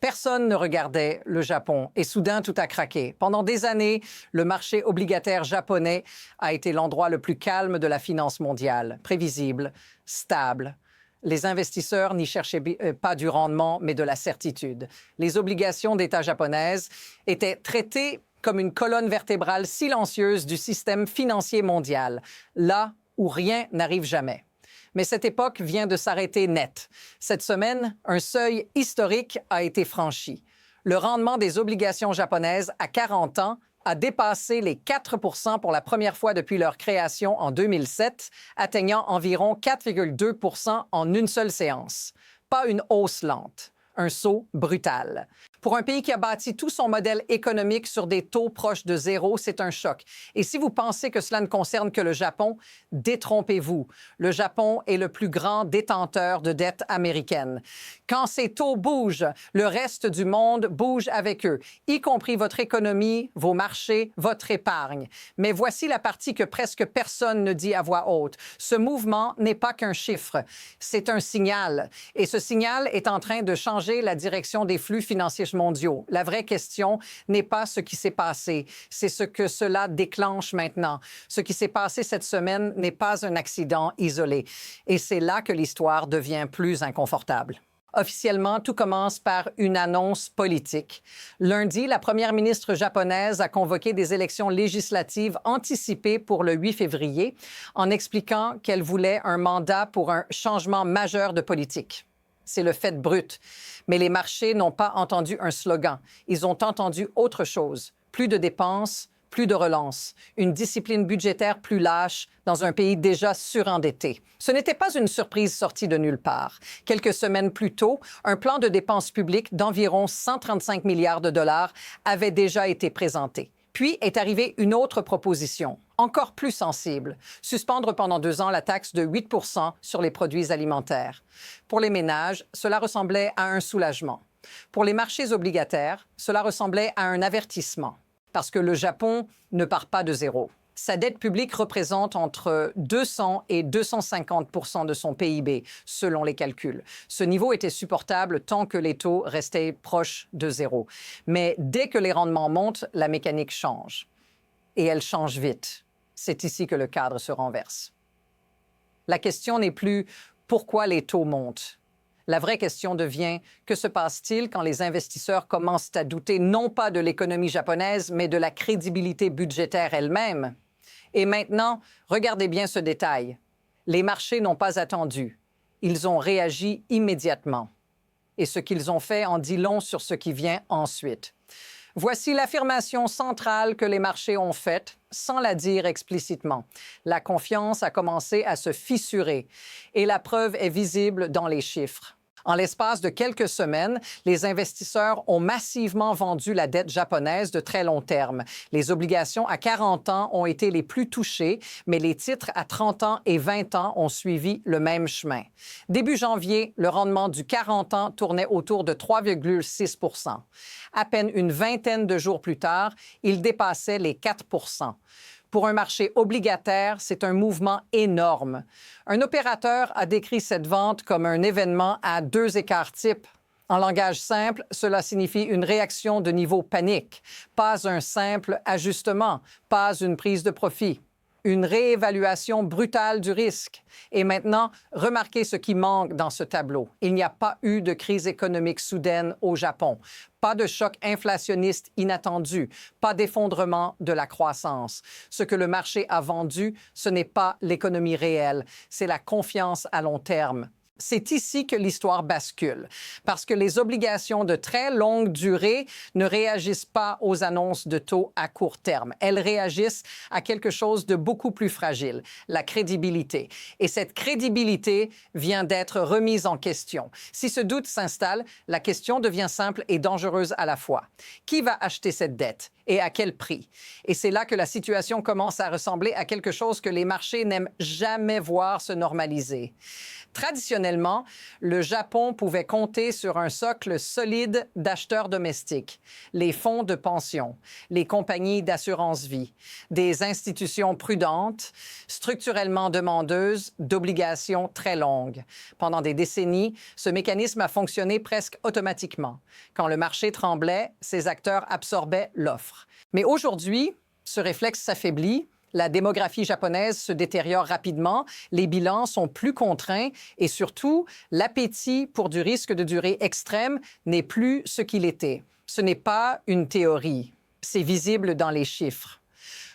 Personne ne regardait le Japon et soudain tout a craqué. Pendant des années, le marché obligataire japonais a été l'endroit le plus calme de la finance mondiale, prévisible, stable. Les investisseurs n'y cherchaient pas du rendement, mais de la certitude. Les obligations d'État japonaises étaient traitées comme une colonne vertébrale silencieuse du système financier mondial, là où rien n'arrive jamais. Mais cette époque vient de s'arrêter net. Cette semaine, un seuil historique a été franchi. Le rendement des obligations japonaises à 40 ans a dépassé les 4 % pour la première fois depuis leur création en 2007, atteignant environ 4,2 % en une seule séance. Pas une hausse lente, un saut brutal. Pour un pays qui a bâti tout son modèle économique sur des taux proches de zéro, c'est un choc. Et si vous pensez que cela ne concerne que le Japon, détrompez-vous. Le Japon est le plus grand détenteur de dettes américaines. Quand ces taux bougent, le reste du monde bouge avec eux, y compris votre économie, vos marchés, votre épargne. Mais voici la partie que presque personne ne dit à voix haute. Ce mouvement n'est pas qu'un chiffre, c'est un signal. Et ce signal est en train de changer la direction des flux financiers mondiaux. La vraie question n'est pas ce qui s'est passé, c'est ce que cela déclenche maintenant. Ce qui s'est passé cette semaine n'est pas un accident isolé. Et c'est là que l'histoire devient plus inconfortable. Officiellement, tout commence par une annonce politique. Lundi, la première ministre japonaise a convoqué des élections législatives anticipées pour le 8 février en expliquant qu'elle voulait un mandat pour un changement majeur de politique. C'est le fait brut. Mais les marchés n'ont pas entendu un slogan. Ils ont entendu autre chose. Plus de dépenses, plus de relance. Une discipline budgétaire plus lâche dans un pays déjà surendetté. Ce n'était pas une surprise sortie de nulle part. Quelques semaines plus tôt, un plan de dépenses publiques d'environ 135 milliards de dollars avait déjà été présenté. Puis est arrivée une autre proposition, encore plus sensible, suspendre pendant 2 ans la taxe de 8 % sur les produits alimentaires. Pour les ménages, cela ressemblait à un soulagement. Pour les marchés obligataires, cela ressemblait à un avertissement, parce que le Japon ne part pas de zéro. Sa dette publique représente entre 200 et 250 % de son PIB, selon les calculs. Ce niveau était supportable tant que les taux restaient proches de zéro. Mais dès que les rendements montent, la mécanique change. Et elle change vite. C'est ici que le cadre se renverse. La question n'est plus pourquoi les taux montent. La vraie question devient que se passe-t-il quand les investisseurs commencent à douter non pas de l'économie japonaise, mais de la crédibilité budgétaire elle-même? Et maintenant, regardez bien ce détail. Les marchés n'ont pas attendu. Ils ont réagi immédiatement. Et ce qu'ils ont fait en dit long sur ce qui vient ensuite. Voici l'affirmation centrale que les marchés ont faite, sans la dire explicitement. La confiance a commencé à se fissurer et la preuve est visible dans les chiffres. En l'espace de quelques semaines, les investisseurs ont massivement vendu la dette japonaise de très long terme. Les obligations à 40 ans ont été les plus touchées, mais les titres à 30 ans et 20 ans ont suivi le même chemin. Début janvier, le rendement du 40 ans tournait autour de 3,6 %. À peine une vingtaine de jours plus tard, il dépassait les 4 %. Pour un marché obligataire, c'est un mouvement énorme. Un opérateur a décrit cette vente comme un événement à 2 écarts types. En langage simple, cela signifie une réaction de niveau panique, pas un simple ajustement, pas une prise de profit. Une réévaluation brutale du risque. Et maintenant, remarquez ce qui manque dans ce tableau. Il n'y a pas eu de crise économique soudaine au Japon, pas de choc inflationniste inattendu, pas d'effondrement de la croissance. Ce que le marché a vendu, ce n'est pas l'économie réelle, c'est la confiance à long terme. C'est ici que l'histoire bascule, parce que les obligations de très longue durée ne réagissent pas aux annonces de taux à court terme. Elles réagissent à quelque chose de beaucoup plus fragile, la crédibilité. Et cette crédibilité vient d'être remise en question. Si ce doute s'installe, la question devient simple et dangereuse à la fois. Qui va acheter cette dette? et à quel prix. Et c'est là que la situation commence à ressembler à quelque chose que les marchés n'aiment jamais voir se normaliser. Traditionnellement, le Japon pouvait compter sur un socle solide d'acheteurs domestiques, les fonds de pension, les compagnies d'assurance-vie, des institutions prudentes, structurellement demandeuses d'obligations très longues. Pendant des décennies, ce mécanisme a fonctionné presque automatiquement. Quand le marché tremblait, ces acteurs absorbaient l'offre. Mais aujourd'hui, ce réflexe s'affaiblit. La démographie japonaise se détériore rapidement, les bilans sont plus contraints et surtout, l'appétit pour du risque de durée extrême n'est plus ce qu'il était. Ce n'est pas une théorie, c'est visible dans les chiffres.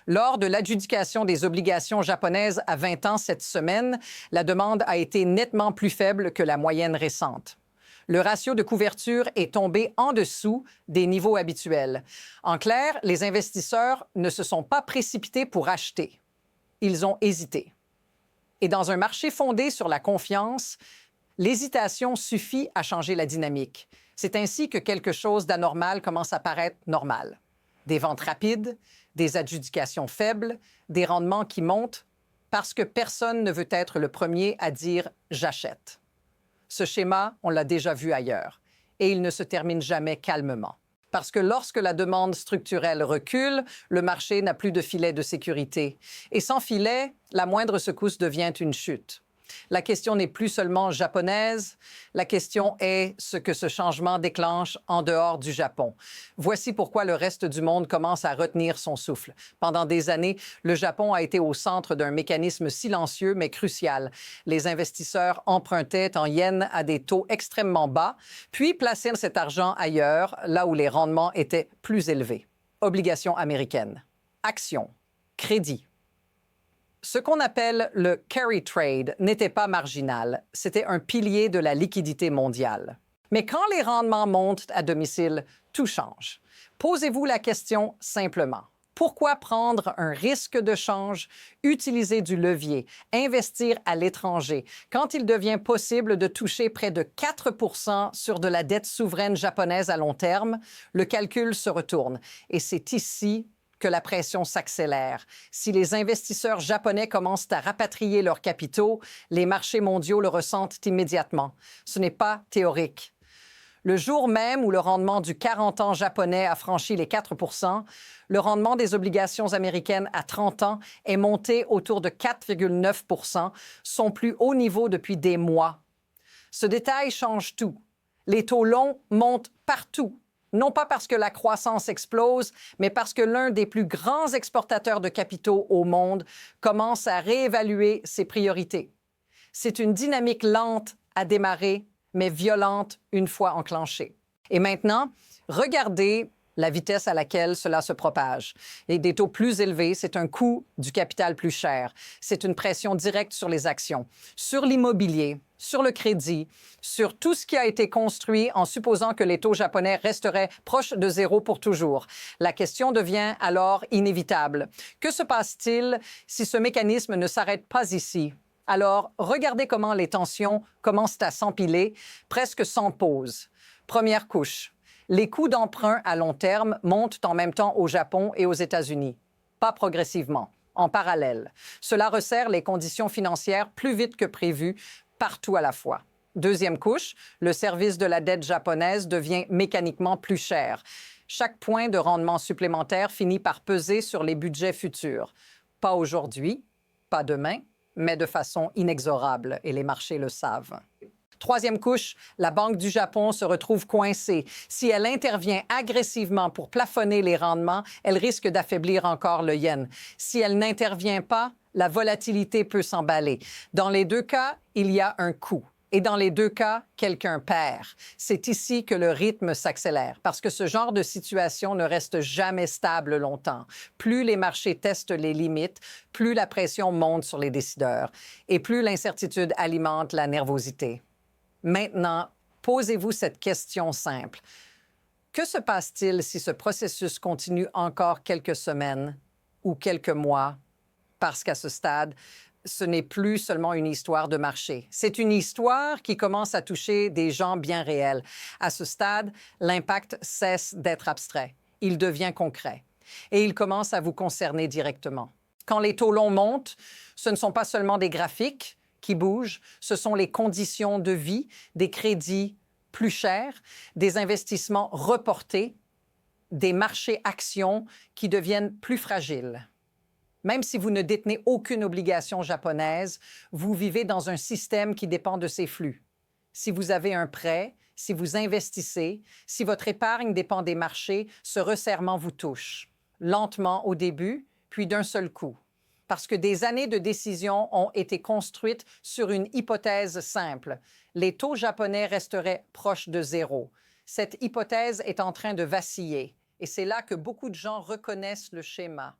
Lors de l'adjudication des obligations japonaises à 20 ans cette semaine, la demande a été nettement plus faible que la moyenne récente. Le ratio de couverture est tombé en dessous des niveaux habituels. En clair, les investisseurs ne se sont pas précipités pour acheter. Ils ont hésité. Et dans un marché fondé sur la confiance, l'hésitation suffit à changer la dynamique. C'est ainsi que quelque chose d'anormal commence à paraître normal. Des ventes rapides, des adjudications faibles, des rendements qui montent parce que personne ne veut être le premier à dire « j'achète ». Ce schéma, on l'a déjà vu ailleurs, et il ne se termine jamais calmement. Parce que lorsque la demande structurelle recule, le marché n'a plus de filet de sécurité. Et sans filet, la moindre secousse devient une chute. La question n'est plus seulement japonaise, la question est ce que ce changement déclenche en dehors du Japon. Voici pourquoi le reste du monde commence à retenir son souffle. Pendant des années, le Japon a été au centre d'un mécanisme silencieux mais crucial. Les investisseurs empruntaient en yens à des taux extrêmement bas, puis plaçaient cet argent ailleurs, là où les rendements étaient plus élevés. Obligations américaines, actions, crédits. Ce qu'on appelle le carry trade n'était pas marginal, c'était un pilier de la liquidité mondiale. Mais quand les rendements montent à domicile, tout change. Posez-vous la question simplement. Pourquoi prendre un risque de change, utiliser du levier, investir à l'étranger, quand il devient possible de toucher près de 4 % sur de la dette souveraine japonaise à long terme? Le calcul se retourne. Et c'est ici que la pression s'accélère. Si les investisseurs japonais commencent à rapatrier leurs capitaux, les marchés mondiaux le ressentent immédiatement. Ce n'est pas théorique. Le jour même où le rendement du 40 ans japonais a franchi les 4 %, le rendement des obligations américaines à 30 ans est monté autour de 4,9 %, son plus haut niveau depuis des mois. Ce détail change tout. Les taux longs montent partout. Non pas parce que la croissance explose, mais parce que l'un des plus grands exportateurs de capitaux au monde commence à réévaluer ses priorités. C'est une dynamique lente à démarrer, mais violente une fois enclenchée. Et maintenant, regardez la vitesse à laquelle cela se propage. Et des taux plus élevés, c'est un coût du capital plus cher. C'est une pression directe sur les actions, sur l'immobilier, sur le crédit, sur tout ce qui a été construit en supposant que les taux japonais resteraient proches de zéro pour toujours. La question devient alors inévitable. Que se passe-t-il si ce mécanisme ne s'arrête pas ici? Alors, regardez comment les tensions commencent à s'empiler, presque sans pause. Première couche. Les coûts d'emprunt à long terme montent en même temps au Japon et aux États-Unis. Pas progressivement, en parallèle. Cela resserre les conditions financières plus vite que prévu, partout à la fois. Deuxième couche, le service de la dette japonaise devient mécaniquement plus cher. Chaque point de rendement supplémentaire finit par peser sur les budgets futurs. Pas aujourd'hui, pas demain, mais de façon inexorable, et les marchés le savent. Troisième couche, la Banque du Japon se retrouve coincée. Si elle intervient agressivement pour plafonner les rendements, elle risque d'affaiblir encore le yen. Si elle n'intervient pas, la volatilité peut s'emballer. Dans les deux cas, il y a un coût. Et dans les deux cas, quelqu'un perd. C'est ici que le rythme s'accélère, parce que ce genre de situation ne reste jamais stable longtemps. Plus les marchés testent les limites, plus la pression monte sur les décideurs et plus l'incertitude alimente la nervosité. Maintenant, posez-vous cette question simple. Que se passe-t-il si ce processus continue encore quelques semaines ou quelques mois? Parce qu'à ce stade, ce n'est plus seulement une histoire de marché. C'est une histoire qui commence à toucher des gens bien réels. À ce stade, l'impact cesse d'être abstrait. Il devient concret. Et il commence à vous concerner directement. Quand les taux longs montent, ce ne sont pas seulement des graphiques qui bougent, ce sont les conditions de vie, des crédits plus chers, des investissements reportés, des marchés actions qui deviennent plus fragiles. Même si vous ne détenez aucune obligation japonaise, vous vivez dans un système qui dépend de ces flux. Si vous avez un prêt, si vous investissez, si votre épargne dépend des marchés, ce resserrement vous touche, lentement au début, puis d'un seul coup. Parce que des années de décisions ont été construites sur une hypothèse simple. Les taux japonais resteraient proches de zéro. Cette hypothèse est en train de vaciller. Et c'est là que beaucoup de gens reconnaissent le schéma.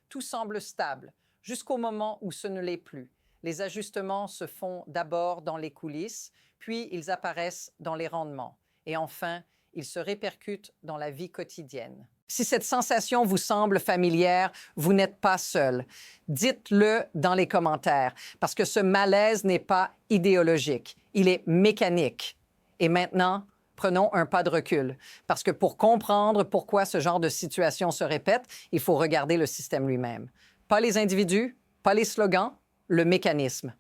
Tout semble stable, jusqu'au moment où ce ne l'est plus. Les ajustements se font d'abord dans les coulisses, puis ils apparaissent dans les rendements. Et enfin, ils se répercutent dans la vie quotidienne. Si cette sensation vous semble familière, vous n'êtes pas seul. Dites-le dans les commentaires, parce que ce malaise n'est pas idéologique, il est mécanique. Et maintenant, prenons un pas de recul, parce que pour comprendre pourquoi ce genre de situation se répète, il faut regarder le système lui-même. Pas les individus, pas les slogans, le mécanisme.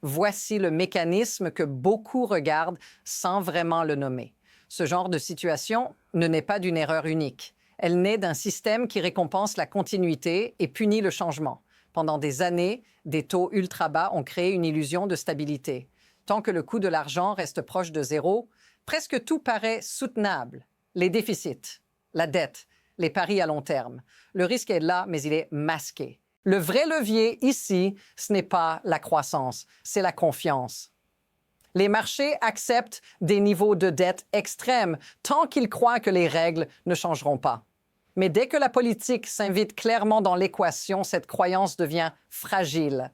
Voici le mécanisme que beaucoup regardent sans vraiment le nommer. Ce genre de situation ne naît pas d'une erreur unique. Elle naît d'un système qui récompense la continuité et punit le changement. Pendant des années, des taux ultra bas ont créé une illusion de stabilité. Tant que le coût de l'argent reste proche de zéro, presque tout paraît soutenable. Les déficits, la dette, les paris à long terme. Le risque est là, mais il est masqué. Le vrai levier ici, ce n'est pas la croissance, c'est la confiance. Les marchés acceptent des niveaux de dette extrêmes tant qu'ils croient que les règles ne changeront pas. Mais dès que la politique s'invite clairement dans l'équation, cette croyance devient fragile.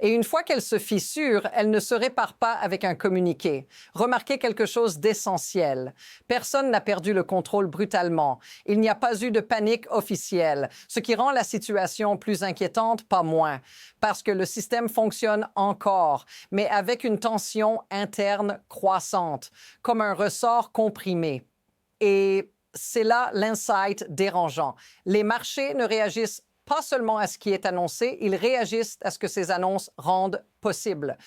Et une fois qu'elle se fissure, elle ne se répare pas avec un communiqué. Remarquez quelque chose d'essentiel. Personne n'a perdu le contrôle brutalement. Il n'y a pas eu de panique officielle, ce qui rend la situation plus inquiétante, pas moins, parce que le système fonctionne encore, mais avec une tension interne croissante, comme un ressort comprimé. Et c'est là l'insight dérangeant. Les marchés ne réagissent pas seulement à ce qui est annoncé, ils réagissent à ce que ces annonces rendent possible.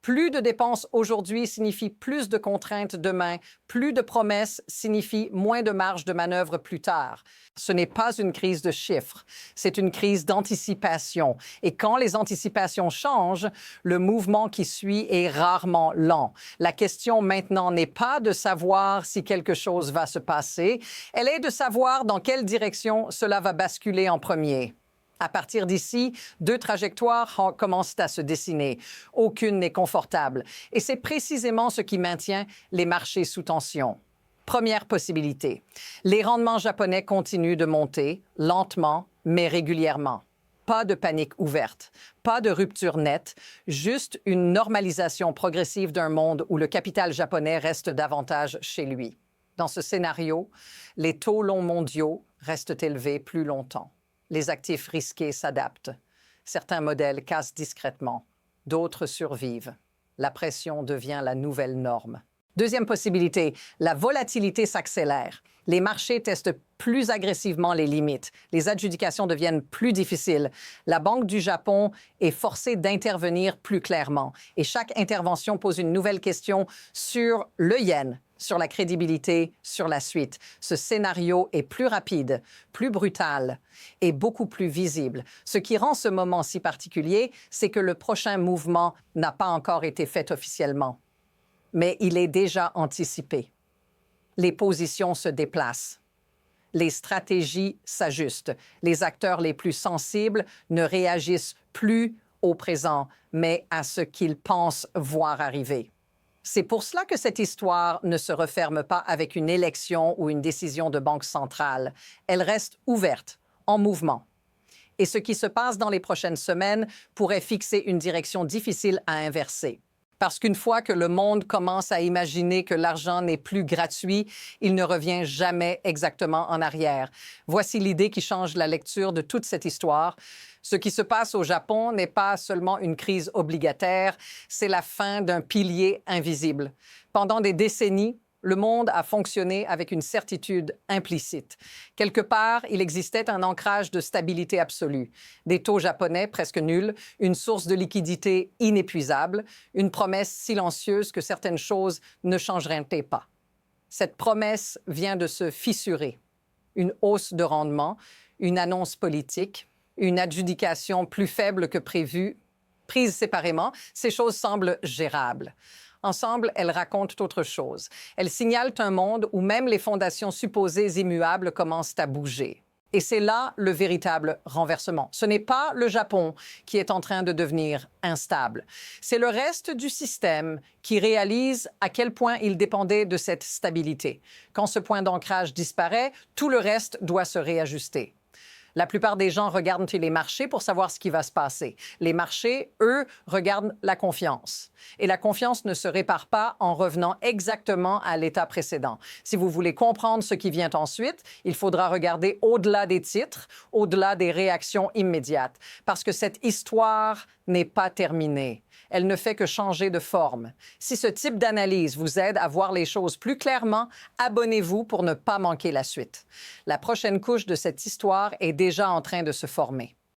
Plus de dépenses aujourd'hui signifie plus de contraintes demain, plus de promesses signifie moins de marge de manœuvre plus tard. Ce n'est pas une crise de chiffres, c'est une crise d'anticipation. Et quand les anticipations changent, le mouvement qui suit est rarement lent. La question maintenant n'est pas de savoir si quelque chose va se passer, elle est de savoir dans quelle direction cela va basculer en premier. À partir d'ici, deux trajectoires commencent à se dessiner. Aucune n'est confortable. Et c'est précisément ce qui maintient les marchés sous tension. Première possibilité. Les rendements japonais continuent de monter, lentement, mais régulièrement. Pas de panique ouverte, pas de rupture nette, juste une normalisation progressive d'un monde où le capital japonais reste davantage chez lui. Dans ce scénario, les taux longs mondiaux restent élevés plus longtemps. Les actifs risqués s'adaptent. Certains modèles cassent discrètement. D'autres survivent. La pression devient la nouvelle norme. Deuxième possibilité, la volatilité s'accélère. Les marchés testent plus agressivement les limites. Les adjudications deviennent plus difficiles. La Banque du Japon est forcée d'intervenir plus clairement. Et chaque intervention pose une nouvelle question sur le yen, sur la crédibilité, sur la suite. Ce scénario est plus rapide, plus brutal et beaucoup plus visible. Ce qui rend ce moment si particulier, c'est que le prochain mouvement n'a pas encore été fait officiellement. Mais il est déjà anticipé. Les positions se déplacent. Les stratégies s'ajustent. Les acteurs les plus sensibles ne réagissent plus au présent, mais à ce qu'ils pensent voir arriver. C'est pour cela que cette histoire ne se referme pas avec une élection ou une décision de banque centrale. Elle reste ouverte, en mouvement. Et ce qui se passe dans les prochaines semaines pourrait fixer une direction difficile à inverser. Parce qu'une fois que le monde commence à imaginer que l'argent n'est plus gratuit, il ne revient jamais exactement en arrière. Voici l'idée qui change la lecture de toute cette histoire. Ce qui se passe au Japon n'est pas seulement une crise obligataire, c'est la fin d'un pilier invisible. Pendant des décennies, le monde a fonctionné avec une certitude implicite. Quelque part, il existait un ancrage de stabilité absolue, des taux japonais presque nuls, une source de liquidité inépuisable, une promesse silencieuse que certaines choses ne changeraient pas. Cette promesse vient de se fissurer. Une hausse de rendement, une annonce politique, une adjudication plus faible que prévu, prises séparément, ces choses semblent gérables. Ensemble, elles racontent autre chose. Elles signalent un monde où même les fondations supposées immuables commencent à bouger. Et c'est là le véritable renversement. Ce n'est pas le Japon qui est en train de devenir instable. C'est le reste du système qui réalise à quel point il dépendait de cette stabilité. Quand ce point d'ancrage disparaît, tout le reste doit se réajuster. La plupart des gens regardent les marchés pour savoir ce qui va se passer. Les marchés, eux, regardent la confiance. Et la confiance ne se répare pas en revenant exactement à l'état précédent. Si vous voulez comprendre ce qui vient ensuite, il faudra regarder au-delà des titres, au-delà des réactions immédiates. Parce que cette histoire n'est pas terminée. Elle ne fait que changer de forme. Si ce type d'analyse vous aide à voir les choses plus clairement, abonnez-vous pour ne pas manquer la suite. La prochaine couche de cette histoire est déjà en train de se former.